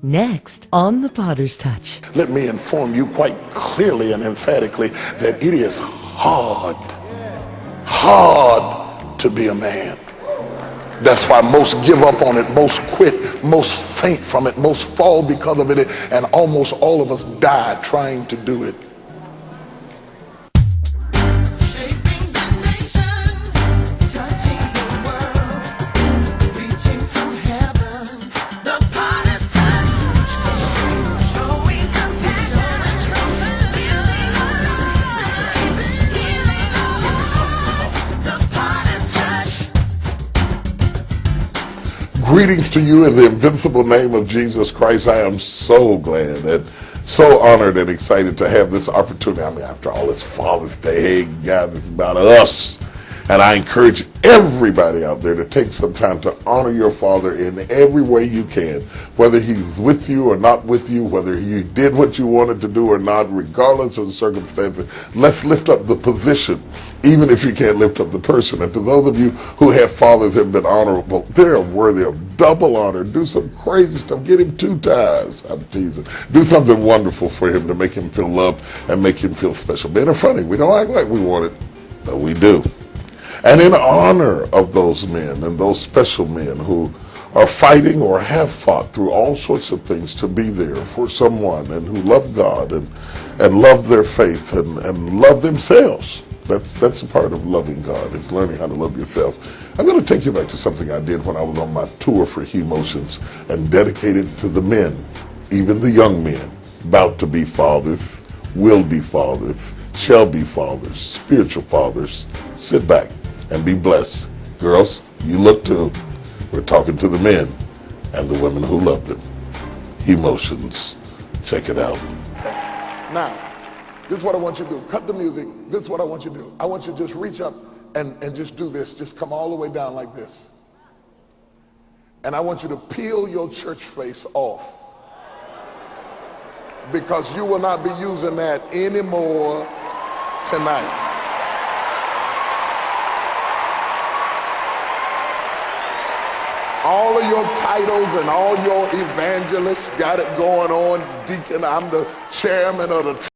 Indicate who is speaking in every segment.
Speaker 1: Next on The Potter's Touch.
Speaker 2: Let me inform you quite clearly and emphatically that it is hard to be a man. That's why most give up on it, most quit, most faint from it, most fall because of it, and almost all of us die trying to do it. Greetings to you in the invincible name of Jesus Christ. I am so glad and so honored and excited to have this opportunity. I mean, after all, it's Father's Day. Hey, God, it's about us. And I encourage everybody out there to take some time to honor your father in every way you can, whether he's with you or not with you, whether he did what you wanted to do or not, regardless of the circumstances. Let's lift up the position, even if you can't lift up the person. And to those of you who have fathers that have been honorable, they're worthy of double honor. Do some crazy stuff. Get him 2 ties. I'm teasing. Do something wonderful for him to make him feel loved and make him feel special. Men are funny. We don't act like we want it, but we do. And in honor of those men and those special men who are fighting or have fought through all sorts of things to be there for someone and who love God and love their faith and love themselves. That's a part of loving God, is learning how to love yourself. I'm going to take you back to something I did when I was on my tour for He Motions and dedicated to the men, even the young men, about to be fathers, will be fathers, shall be fathers, spiritual fathers. Sit back and be blessed. Girls, you look too. We're talking to the men and the women who love them. He Motions. Check it out. Now, this is what I want you to do. Cut the music. This is what I want you to do. I want you to just reach up and just do this. Just come all the way down like this. And I want you to peel your church face off, because you will not be using that anymore tonight. All of your titles and all your evangelists got it going on. Deacon, I'm the chairman of the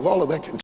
Speaker 2: all of that can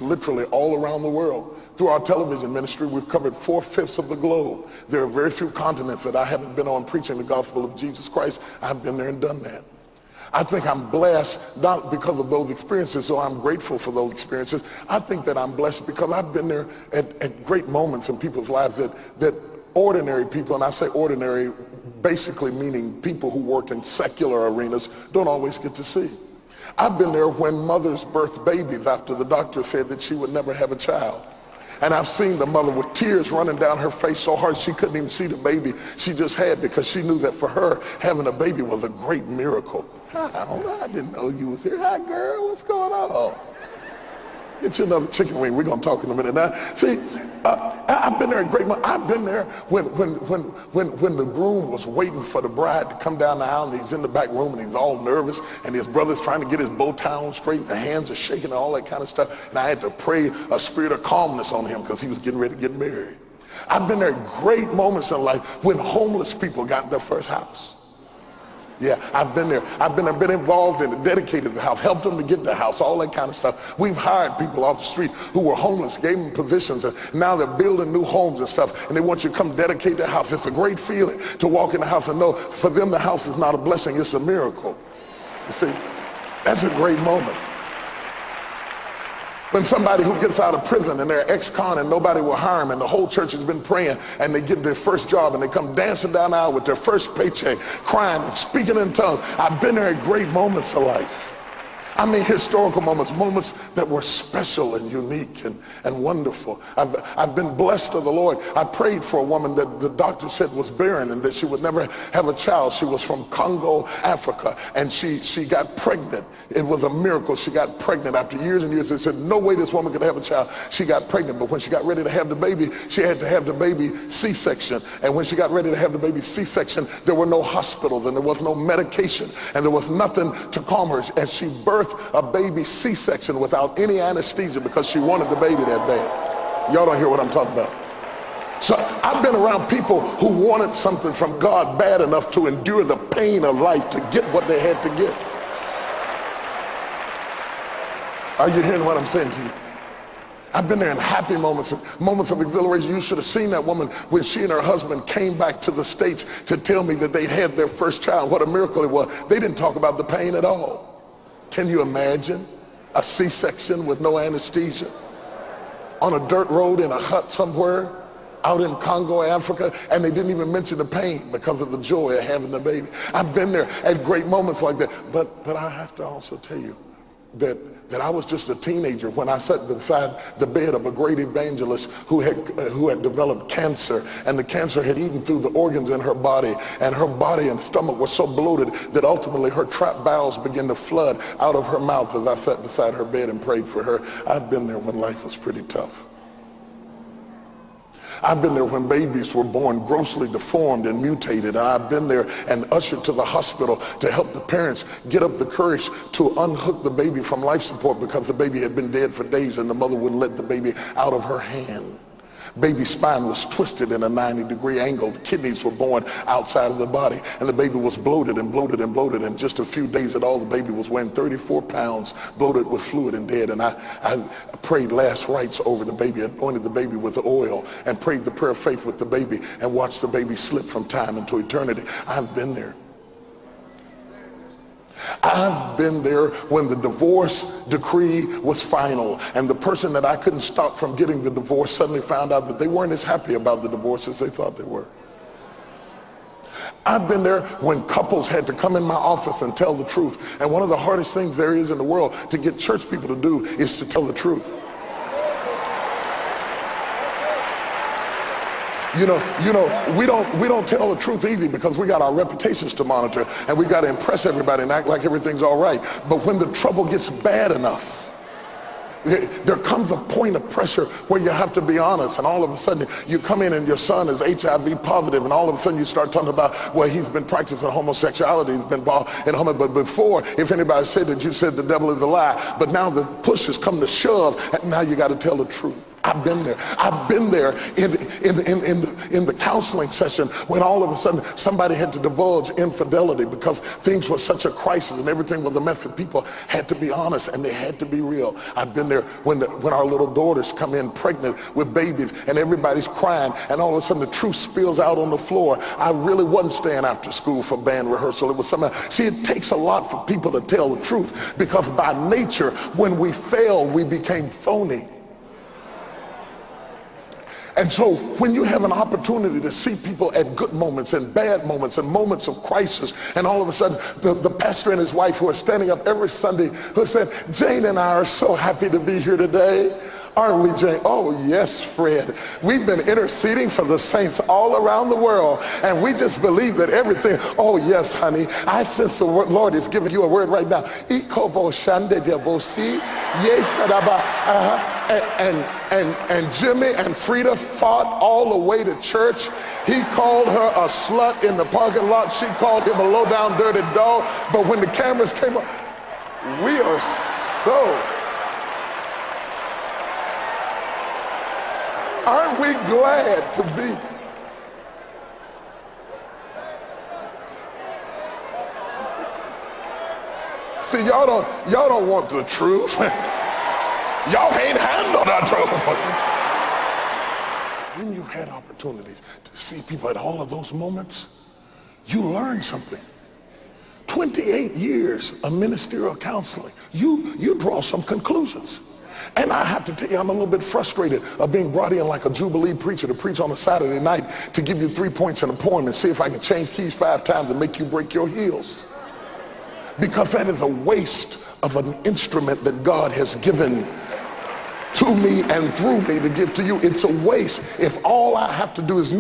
Speaker 2: literally all around the world. Through our television ministry, we've covered 4/5 of the globe. There are very few continents that I haven't been on preaching the gospel of Jesus Christ. I've been there and done that. I think I'm blessed not because of those experiences, so I'm grateful for those experiences. I think that I'm blessed because I've been there at great moments in people's lives that ordinary people, and I say ordinary basically meaning people who work in secular arenas, don't always get to see. I've been there when mothers birth babies after the doctor said that she would never have a child. And I've seen the mother with tears running down her face so hard she couldn't even see the baby she just had, because she knew that for her, having a baby was a great miracle. I didn't know you was here. Hi, girl. What's going on? Get you another chicken wing. We're going to talk in a minute. Now, see, I've been there a great month. I've been there when the groom was waiting for the bride to come down the aisle, and he's in the back room and he's all nervous, and his brother's trying to get his bow tie on straight, and the hands are shaking and all that kind of stuff. And I had to pray a spirit of calmness on him because he was getting ready to get married. I've been there at great moments in life when homeless people got their first house. Yeah, I've been there. I've been involved in it, dedicated the house, helped them to get the house, all that kind of stuff. We've hired people off the street who were homeless, gave them positions, and now they're building new homes and stuff, and they want you to come dedicate their house. It's a great feeling to walk in the house and know for them the house is not a blessing, it's a miracle. You see, that's a great moment. When somebody who gets out of prison and they're ex-con and nobody will hire them, and the whole church has been praying, and they get their first job and they come dancing down the aisle with their first paycheck, crying and speaking in tongues. I've been there at great moments of life. I mean historical moments, moments that were special and unique and wonderful. I've been blessed of the Lord. I prayed for a woman that the doctor said was barren and that she would never have a child. She was from Congo, Africa, and she got pregnant. It was a miracle. She got pregnant after years and years. They said, no way this woman could have a child. She got pregnant, but when she got ready to have the baby, she had to have the baby C-section. And when she got ready to have the baby C-section, there were no hospitals and there was no medication and there was nothing to calm her. As she birthed a baby C-section without any anesthesia because she wanted the baby that bad. Y'all don't hear what I'm talking about. So I've been around people who wanted something from God bad enough to endure the pain of life to get what they had to get. Are you hearing what I'm saying to you? I've been there in happy moments of exhilaration. You should have seen that woman when she and her husband came back to the States to tell me that they'd had their first child. What a miracle it was. They didn't talk about the pain at all. Can you imagine a C-section with no anesthesia on a dirt road in a hut somewhere out in Congo, Africa, and they didn't even mention the pain because of the joy of having the baby? I've been there at great moments like that, but I have to also tell you that I was just a teenager when I sat beside the bed of a great evangelist who had developed cancer, and the cancer had eaten through the organs in her body, and her body and stomach were so bloated that ultimately her trapped bowels began to flood out of her mouth as I sat beside her bed and prayed for her. I've been there when life was pretty tough. I've been there when babies were born grossly deformed and mutated, and I've been there and ushered to the hospital to help the parents get up the courage to unhook the baby from life support because the baby had been dead for days and the mother wouldn't let the baby out of her hand. Baby's spine was twisted in a 90-degree angle. The kidneys were born outside of the body, and the baby was bloated and bloated and bloated. In just a few days at all, the baby was weighing 34 pounds, bloated with fluid and dead. And I prayed last rites over the baby, anointed the baby with the oil, and prayed the prayer of faith with the baby, and watched the baby slip from time into eternity. I've been there. I've been there when the divorce decree was final and the person that I couldn't stop from getting the divorce suddenly found out that they weren't as happy about the divorce as they thought they were. I've been there when couples had to come in my office and tell the truth. And one of the hardest things there is in the world to get church people to do is to tell the truth. You know, we don't tell the truth easy because we got our reputations to monitor and we got to impress everybody and act like everything's all right. But when the trouble gets bad enough, there comes a point of pressure where you have to be honest, and all of a sudden you come in and your son is HIV positive, and all of a sudden you start talking about, well, he's been practicing homosexuality, he's been involved in but before, if anybody said that, you said the devil is a lie. But now the push has come to shove, and now you got to tell the truth. I've been there. I've been there in the counseling session when all of a sudden somebody had to divulge infidelity because things were such a crisis and everything was a mess. People had to be honest and they had to be real. I've been there when our little daughters come in pregnant with babies and everybody's crying and all of a sudden the truth spills out on the floor. I really wasn't staying after school for band rehearsal. It was something. See, it takes a lot for people to tell the truth because by nature, when we fail, we became phony. And so when you have an opportunity to see people at good moments and bad moments and moments of crisis, and all of a sudden the pastor and his wife who are standing up every Sunday who said, Jane and I are so happy to be here today. Aren't we, Jane? Oh, yes, Fred. We've been interceding for the saints all around the world, and we just believe that everything. Oh, yes, honey. I sense the Lord is giving you a word right now. And Jimmy and Frida fought all the way to church. He called her a slut in the parking lot. She called him a low-down, dirty dog. But when the cameras came up, we are so... Aren't we glad to be? See, y'all don't want the truth. Y'all can't handle the truth. When you've had opportunities to see people at all of those moments, you learn something. 28 years of ministerial counseling, you draw some conclusions. And I have to tell you, I'm a little bit frustrated of being brought in like a Jubilee preacher to preach on a Saturday night to give you 3 points in a poem and see if I can change keys 5 times and make you break your heels. Because that is a waste of an instrument that God has given to me and through me to give to you. It's a waste if all I have to do is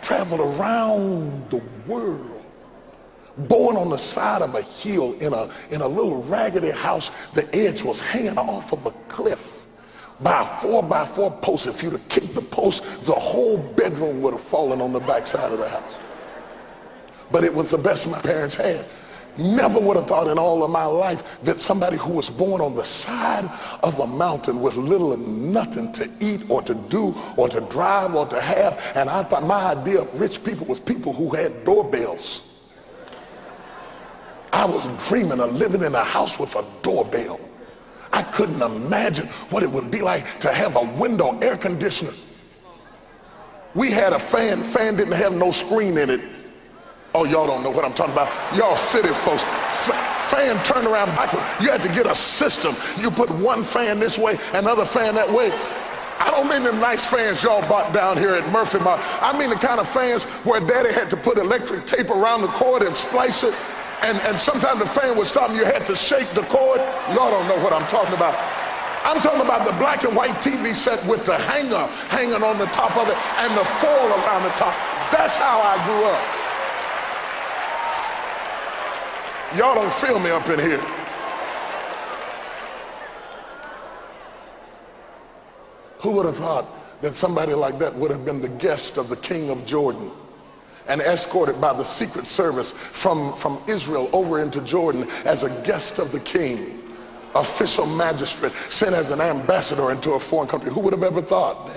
Speaker 2: traveled around the world, born on the side of a hill in a little raggedy house. The edge was hanging off of a cliff by a 4x4 post. If you'd have kicked the post, the whole bedroom would have fallen on the backside of the house. But it was the best my parents had. Never would have thought in all of my life that somebody who was born on the side of a mountain with little and nothing to eat or to do or to drive or to have, and I thought my idea of rich people was people who had doorbells. I was dreaming of living in a house with a doorbell. I couldn't imagine what it would be like to have a window air conditioner. We had a fan didn't have no screen in it. Oh, y'all don't know what I'm talking about. Y'all city folks. Fan turn around backwards. You had to get a system. You put one fan this way, another fan that way. I don't mean them nice fans y'all bought down here at Murphy Mart. I mean the kind of fans where daddy had to put electric tape around the cord and splice it. And sometimes the fan would stop and you had to shake the cord. Y'all don't know what I'm talking about. I'm talking about the black and white TV set with the hanger hanging on the top of it and the foil around the top. That's how I grew up. Y'all don't feel me up in here. Who would have thought that somebody like that would have been the guest of the king of Jordan and escorted by the Secret Service from Israel over into Jordan as a guest of the king, official magistrate, sent as an ambassador into a foreign country? Who would have ever thought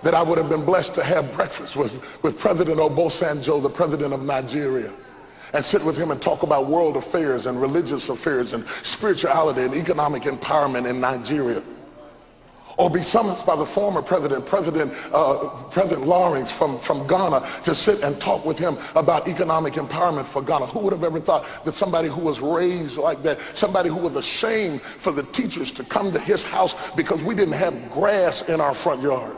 Speaker 2: that I would have been blessed to have breakfast with President Obasanjo, the president of Nigeria, and sit with him and talk about world affairs and religious affairs and spirituality and economic empowerment in Nigeria? Or be summoned by the former President Lawrence from Ghana to sit and talk with him about economic empowerment for Ghana? Who would have ever thought that somebody who was raised like that, somebody who was ashamed for the teachers to come to his house because we didn't have grass in our front yard,